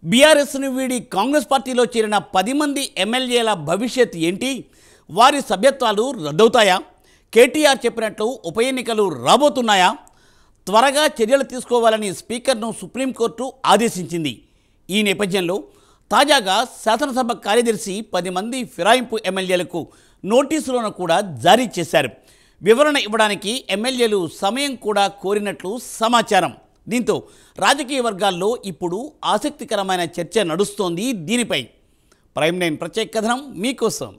బీఆర్ఎస్ను వీడి కాంగ్రెస్ పార్టీలో చేరిన 10 మంది ఎమ్మెల్యేల భవిష్యత్ ఏంటి? వారి సభ్యత్వాలు రద్దవుతాయా? కేటీఆర్ చెప్పినట్లు ఉప ఎన్నికలు రాబోతున్నాయా? త్వరగా చర్యలు తీసుకోవాలని స్పీకర్ను సుప్రీంకోర్టు ఆదేశించింది. ఈ నేపథ్యంలో తాజాగా శాసనసభ కార్యదర్శి 10 మంది ఫిరాయింపు ఎమ్మెల్యేలకు నోటీసులను కూడా జారీ చేశారు. వివరణ ఇవ్వడానికి ఎమ్మెల్యేలు సమయం కూడా కోరినట్లు సమాచారం. దీంతో రాజకీయ వర్గాల్లో ఇప్పుడు ఆసక్తికరమైన చర్చ నడుస్తోంది. దీనిపై ప్రైమ్ 9 ప్రత్యేక కథనం మీకోసం.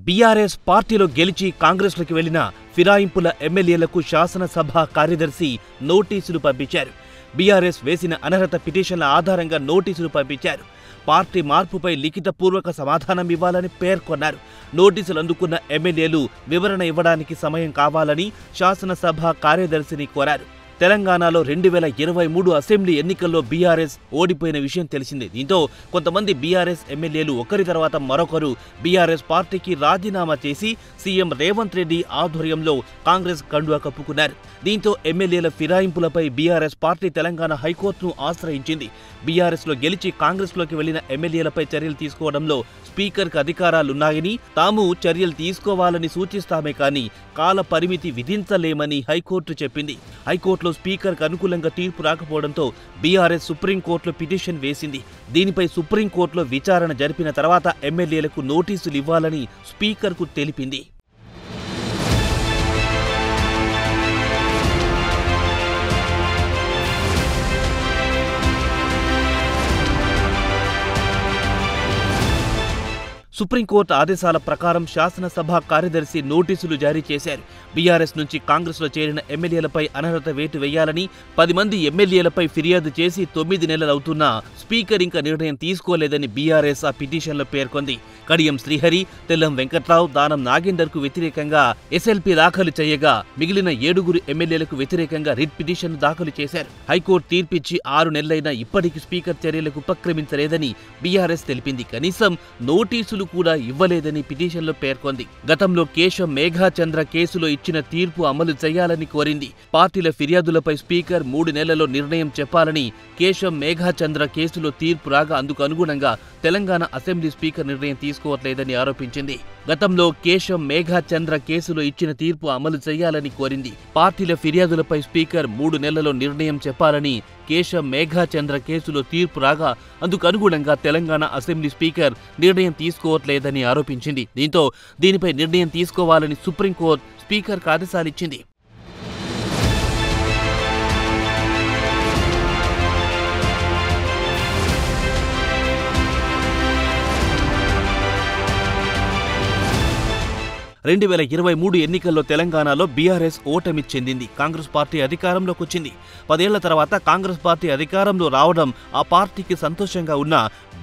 బీఆర్ఎస్ పార్టీలో గెలిచి కాంగ్రెస్లోకి వెళ్లిన ఫిరాయింపుల ఎమ్మెల్యేలకు శాసనసభ కార్యదర్శి నోటీసులు పంపించారు. బీఆర్ఎస్ వేసిన అనర్హత పిటిషన్ల ఆధారంగా నోటీసులు పంపించారు. పార్టీ మార్పుపై లిఖితపూర్వక సమాధానం ఇవ్వాలని పేర్కొన్నారు. నోటీసులు అందుకున్న ఎమ్మెల్యేలు వివరణ ఇవ్వడానికి సమయం కావాలని శాసనసభ కార్యదర్శిని కోరారు. తెలంగాణలో 2023 అసెంబ్లీ ఎన్నికల్లో బీఆర్ఎస్ ఓడిపోయిన విషయం తెలిసిందే. దీంతో కొంతమంది బీఆర్ఎస్ ఎమ్మెల్యేలు ఒకరి తర్వాత మరొకరు బీఆర్ఎస్ పార్టీకి రాజీనామా చేసి సీఎం రేవంత్ రెడ్డి ఆధ్వర్యంలో కాంగ్రెస్ కండువా కప్పుకున్నారు. దీంతో ఎమ్మెల్యేల ఫిరాయింపులపై బీఆర్ఎస్ పార్టీ తెలంగాణ హైకోర్టును ఆశ్రయించింది. బీఆర్ఎస్లో గెలిచి కాంగ్రెస్లోకి వెళ్లిన ఎమ్మెల్యేలపై చర్యలు తీసుకోవడంలో స్పీకర్కు అధికారాలున్నాయని, తాము చర్యలు తీసుకోవాలని సూచిస్తామే కానీ కాల పరిమితి విధించలేమని హైకోర్టు చెప్పింది. హైకోర్టులో స్పీకర్కు అనుకూలంగా తీర్పు రాకపోవడంతో బీఆర్ఎస్ సుప్రీంకోర్టులో పిటిషన్ వేసింది. దీనిపై సుప్రీంకోర్టులో విచారణ జరిపిన తర్వాత ఎమ్మెల్యేలకు నోటీసులు ఇవ్వాలని స్పీకర్కు తెలిపింది. సుప్రీంకోర్టు ఆదేశాల ప్రకారం శాసనసభ కార్యదర్శి నోటీసులు జారీ చేశారు. బీఆర్ఎస్ నుంచి కాంగ్రెస్లో చేరిన ఎమ్మెల్యేలపై అనర్హత వేటు వేయాలని 10 మంది ఎమ్మెల్యేలపై ఫిర్యాదు చేసి 9 నెలలవుతున్నా స్పీకర్ ఇంకా నిర్ణయం తీసుకోలేదని బీఆర్ఎస్ ఆ పిటిషన్లో పేర్కొంది. కడియం శ్రీహరి, తెల్లం వెంకట్రావు, దానం నాగేందర్కు వ్యతిరేకంగా ఎస్ఎల్పీ దాఖలు చేయగా మిగిలిన 7 ఎమ్మెల్యేలకు వ్యతిరేకంగా రిట్ పిటిషన్ దాఖలు చేశారు. హైకోర్టు తీర్పిచ్చి 6 నెలలైనా ఇప్పటికీ స్పీకర్ చర్యలకు ఉపక్రమించలేదని బీఆర్ఎస్ తెలిపింది. కనీసం నోటీసులు కూడా ఇవ్వలేదని పిటిషన్లో పేర్కొంది. గతంలో కేశం మేఘాచంద్ర కేసులో ఇచ్చిన తీర్పు అమలు చేయాలని కోరింది. పార్టీల ఫిర్యాదులపై స్పీకర్ 3 నెలల్లో నిర్ణయం చెప్పాలని కేశం మేఘాచంద్ర కేసులో తీర్పు రాగా అందుకు అనుగుణంగా తెలంగాణ అసెంబ్లీ స్పీకర్ నిర్ణయం తీసుకోవట్లేదని ఆరోపించింది. గతంలో కేశం మేఘాచంద్ర కేసులో ఇచ్చిన తీర్పు అమలు చేయాలని కోరింది. పార్టీల ఫిర్యాదులపై స్పీకర్ 3 నెలల్లో నిర్ణయం చెప్పాలని కేశం మేఘాచంద్ర కేసులో తీర్పు రాగా అందుకు అనుగుణంగా తెలంగాణ అసెంబ్లీ స్పీకర్ నిర్ణయం తీసుకోవట్లేదని ఆరోపించింది. దీంతో దీనిపై నిర్ణయం తీసుకోవాలని సుప్రీంకోర్టు స్పీకర్కు ఆదేశాలిచ్చింది. రెండు 2023 ఎన్నికల్లో తెలంగాణలో బీఆర్ఎస్ ఓటమి చెందింది. కాంగ్రెస్ పార్టీ అధికారంలోకి వచ్చింది. 10 ఏళ్ల తర్వాత కాంగ్రెస్ పార్టీ అధికారంలో రావడం ఆ పార్టీకి సంతోషంగా ఉన్న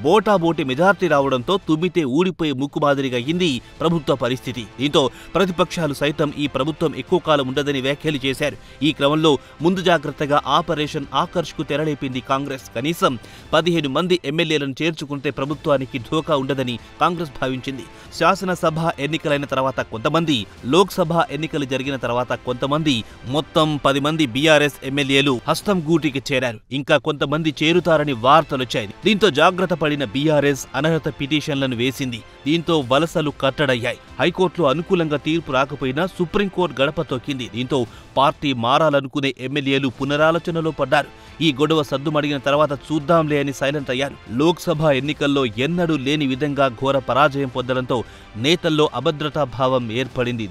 బోటాబోటి మెజార్టీ రావడంతో తుమ్మితే ఊడిపోయే ముక్కు మాదిరిగా అయింది ప్రభుత్వ పరిస్థితి. దీంతో ప్రతిపక్షాలు సైతం ఈ ప్రభుత్వం ఎక్కువ కాలం ఉండదని వ్యాఖ్యలు చేశారు. ఈ క్రమంలో ముందు జాగ్రత్తగా ఆపరేషన్ ఆకర్ష్కు తెరలేపింది కాంగ్రెస్. కనీసం 15 మంది ఎమ్మెల్యేలను చేర్చుకుంటే ప్రభుత్వానికి ధోకా ఉండదని కాంగ్రెస్ భావించింది. శాసనసభ ఎన్నికలైన తర్వాత కొంతమంది, లోక్సభ ఎన్నికలు జరిగిన తర్వాత కొంతమంది, మొత్తం 10 మంది బీఆర్ఎస్ ఎమ్మెల్యేలు హస్తం గూటికి చేరారు. ఇంకా కొంతమంది చేరుతారని వార్తలొచ్చాయి. దీంతో జాగ్రత్త పడిన బీఆర్ఎస్ అనర్హత పిటిషన్లను వేసింది. దీంతో వలసలు కట్టడయ్యాయి. హైకోర్టులో అనుకూలంగా తీర్పు రాకపోయినా సుప్రీంకోర్టు గడప తొక్కింది. దీంతో పార్టీ మారాలనుకునే ఎమ్మెల్యేలు పునరాలోచనలో పడ్డారు. ఈ గొడవ సద్దుమడిగిన తర్వాత చూద్దాంలే అని సైలెంట్ అయ్యారు. లోక్సభ ఎన్నికల్లో ఎన్నడూ లేని విధంగా ఘోర పరాజయం పొందడంతో నేతల్లో అభద్రతా భావం ఏర్పడింది.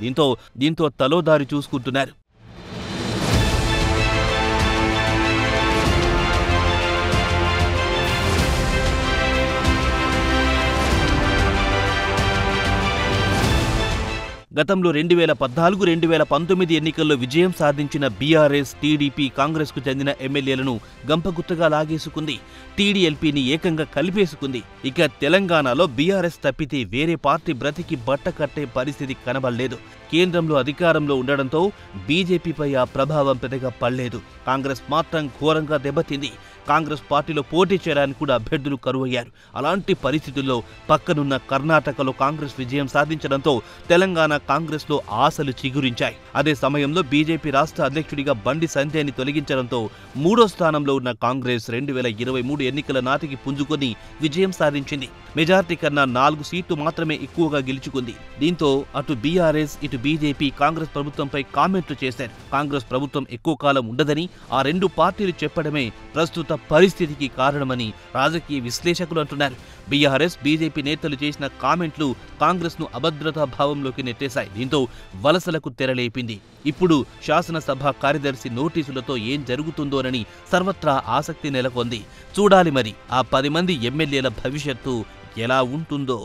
దీంతో తలోదారి చూసుకుంటున్నారు. గతంలో 2014, 2019 ఎన్నికల్లో విజయం సాధించిన బీఆర్ఎస్, టీడీపీ, కాంగ్రెస్కు చెందిన ఎమ్మెల్యేలను గంపగుత్తగా లాగేసుకుంది. టీడీఎల్పీని ఏకంగా కలిపేసుకుంది. ఇక తెలంగాణలో బీఆర్ఎస్ తప్పితే వేరే పార్టీ బ్రతికి బట్ట కట్టే పరిస్థితి కనబడలేదు. కేంద్రంలో అధికారంలో ఉండడంతో బీజేపీపై ఆ ప్రభావం పెద్దగా పడలేదు. కాంగ్రెస్ మాత్రం ఘోరంగా దెబ్బతింది. కాంగ్రెస్ పార్టీలో పోటీ చేయడానికి కూడా అభ్యర్థులు కరువయ్యారు. అలాంటి పరిస్థితుల్లో పక్కనున్న కర్ణాటకలో కాంగ్రెస్ విజయం సాధించడంతో తెలంగాణ కాంగ్రెస్లో ఆశలు చిగురించాయి. అదే సమయంలో బీజేపీ రాష్ట్ర అధ్యక్షుడిగా బండి సంజయ్ని తొలగించడంతో 3వ స్థానంలో ఉన్న కాంగ్రెస్ 2023 ఎన్నికల నాటికి పుంజుకొని విజయం సాధించింది. మెజార్టీ కన్నా 4 సీట్లు మాత్రమే ఎక్కువగా గెలుచుకుంది. దీంతో అటు బీఆర్ఎస్ ఇటు బీజేపీ కాంగ్రెస్ ప్రభుత్వంపై కామెంట్లు చేశారు. కాంగ్రెస్ ప్రభుత్వం ఎక్కువ కాలం ఉండదని ఆ రెండు పార్టీలు చెప్పడమే ప్రస్తుత పరిస్థితికి కారణమని రాజకీయ విశ్లేషకులు అంటున్నారు. బీఆర్ఎస్ బీజేపీ నేతలు చేసిన కామెంట్లు కాంగ్రెస్ను అభద్రతా భావంలోకి నెట్టేశాయి. దీంతో వలసలకు తెరలేపింది. ఇప్పుడు శాసనసభ కార్యదర్శి నోటీసులతో ఏం జరుగుతుందోనని సర్వత్రా ఆసక్తి నెలకొంది. చూడాలి మరి ఆ 10 మంది ఎమ్మెల్యేల భవిష్యత్తు ఎలా ఉంటుందో.